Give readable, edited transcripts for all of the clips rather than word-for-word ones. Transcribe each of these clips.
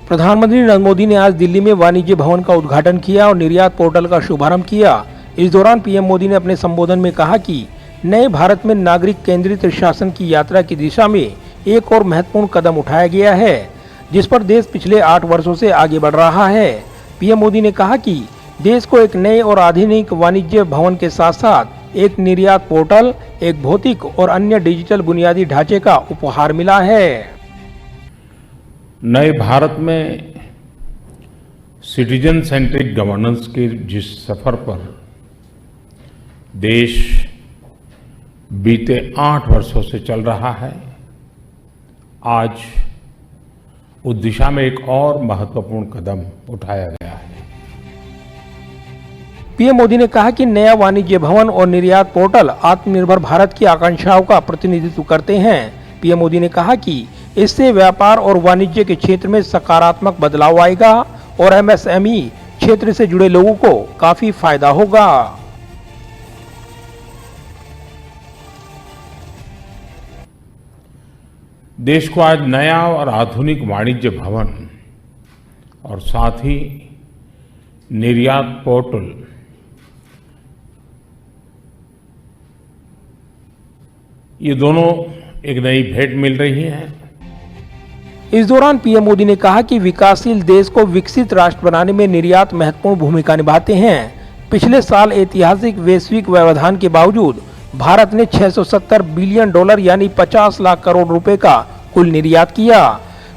प्रधानमंत्री नरेंद्र मोदी ने आज दिल्ली में वाणिज्य भवन का उद्घाटन किया और निर्यात पोर्टल का शुभारंभ किया। इस दौरान पीएम मोदी ने अपने संबोधन में कहा कि नए भारत में नागरिक केंद्रित शासन की यात्रा की दिशा में एक और महत्वपूर्ण कदम उठाया गया है, जिस पर देश पिछले 8 वर्षों से आगे बढ़ रहा है। पीएम मोदी ने कहा कि देश को एक नए और आधुनिक वाणिज्य भवन के साथ साथ एक निर्यात पोर्टल, एक भौतिक और अन्य डिजिटल बुनियादी ढांचे का उपहार मिला है। नए भारत में सिटीजन सेंट्रिक गवर्नेंस के जिस सफर पर देश बीते 8 वर्षों से चल रहा है, आज उस दिशा में एक और महत्वपूर्ण कदम उठाया गया है। पीएम मोदी ने कहा कि नया वाणिज्य भवन और निर्यात पोर्टल आत्मनिर्भर भारत की आकांक्षाओं का प्रतिनिधित्व करते हैं। पीएम मोदी ने कहा कि इससे व्यापार और वाणिज्य के क्षेत्र में सकारात्मक बदलाव आएगा और एमएसएमई क्षेत्र से जुड़े लोगों को काफी फायदा होगा। देश को आज नया और आधुनिक वाणिज्य भवन और साथ ही निर्यात पोर्टल ये दोनों एक नई भेंट मिल रही है। इस दौरान पीएम मोदी ने कहा कि विकासशील देश को विकसित राष्ट्र बनाने में निर्यात महत्वपूर्ण भूमिका निभाते हैं। पिछले साल ऐतिहासिक वैश्विक व्यवधान के बावजूद भारत ने $670 बिलियन यानी 50 लाख करोड़ रुपए का कुल निर्यात किया।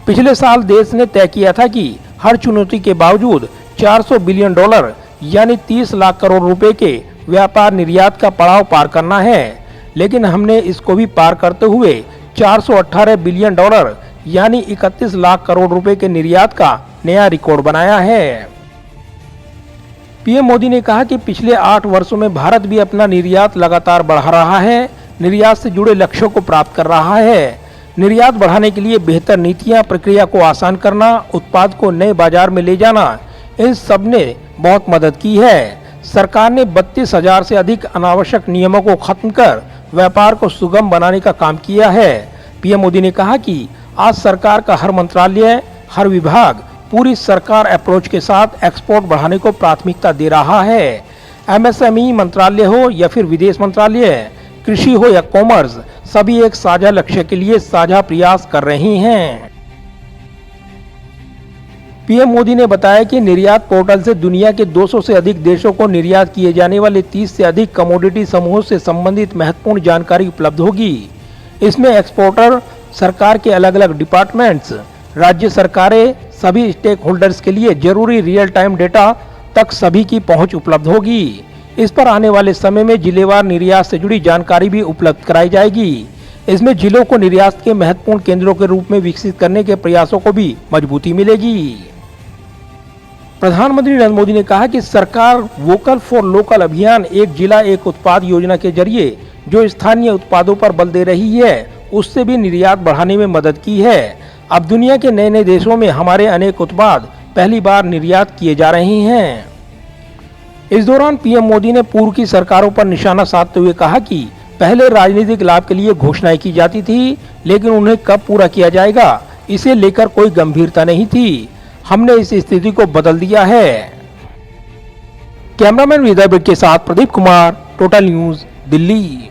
पिछले साल देश ने तय किया था कि हर चुनौती के बावजूद $400 बिलियन यानी 30 लाख करोड़ रुपए के व्यापार निर्यात का पड़ाव पार करना है, लेकिन हमने इसको भी पार करते हुए $418 बिलियन यानी 31 लाख करोड़ रुपए के निर्यात का नया रिकॉर्ड बनाया है। पीएम मोदी ने कहा कि पिछले 8 वर्षों में भारत भी अपना निर्यात लगातार बढ़ा रहा है, निर्यात से जुड़े लक्ष्यों को प्राप्त कर रहा है। निर्यात बढ़ाने के लिए बेहतर नीतियां, प्रक्रिया को आसान करना, उत्पाद को नए बाजार में ले जाना, इन सब ने बहुत मदद की है। सरकार ने 32,000 से अधिक अनावश्यक नियमों को खत्म कर व्यापार को सुगम बनाने का काम किया है। पीएम मोदी ने कहा कि आज सरकार का हर मंत्रालय, हर विभाग पूरी सरकार अप्रोच के साथ एक्सपोर्ट बढ़ाने को प्राथमिकता दे रहा है। एमएसएमई मंत्रालय हो या फिर विदेश मंत्रालय, कृषि हो या कॉमर्स, सभी एक साझा लक्ष्य के लिए साझा प्रयास कर रही हैं। पीएम मोदी ने बताया कि निर्यात पोर्टल से दुनिया के 200 से अधिक देशों को निर्यात किए जाने वाले 30 से अधिक कमोडिटी समूहों से संबंधित महत्वपूर्ण जानकारी उपलब्ध होगी। इसमें एक्सपोर्टर, सरकार के अलग अलग डिपार्टमेंट्स, राज्य सरकारें, सभी स्टेक होल्डर्स के लिए जरूरी रियल टाइम डेटा तक सभी की पहुंच उपलब्ध होगी। इस पर आने वाले समय में जिलेवार निर्यात से जुड़ी जानकारी भी उपलब्ध कराई जाएगी। इसमें जिलों को निर्यात के महत्वपूर्ण केंद्रों के रूप में विकसित करने के प्रयासों को भी मजबूती मिलेगी। प्रधानमंत्री नरेंद्र मोदी ने कहा कि सरकार वोकल फॉर लोकल अभियान, एक जिला एक उत्पाद योजना के जरिए जो स्थानीय उत्पादों पर बल दे रही है, उससे भी निर्यात बढ़ाने में मदद की है। अब दुनिया के नए नए देशों में हमारे अनेक उत्पाद पहली बार निर्यात किए जा रहे हैं। इस दौरान पीएम मोदी ने पूर्व की सरकारों पर निशाना साधते हुए कहा कि पहले राजनीतिक लाभ के लिए घोषणाएं की जाती थी, लेकिन उन्हें कब पूरा किया जाएगा इसे लेकर कोई गंभीरता नहीं थी। हमने इस स्थिति को बदल दिया है। कैमरामैन विदर्भ के साथ प्रदीप कुमार, टोटल न्यूज, दिल्ली।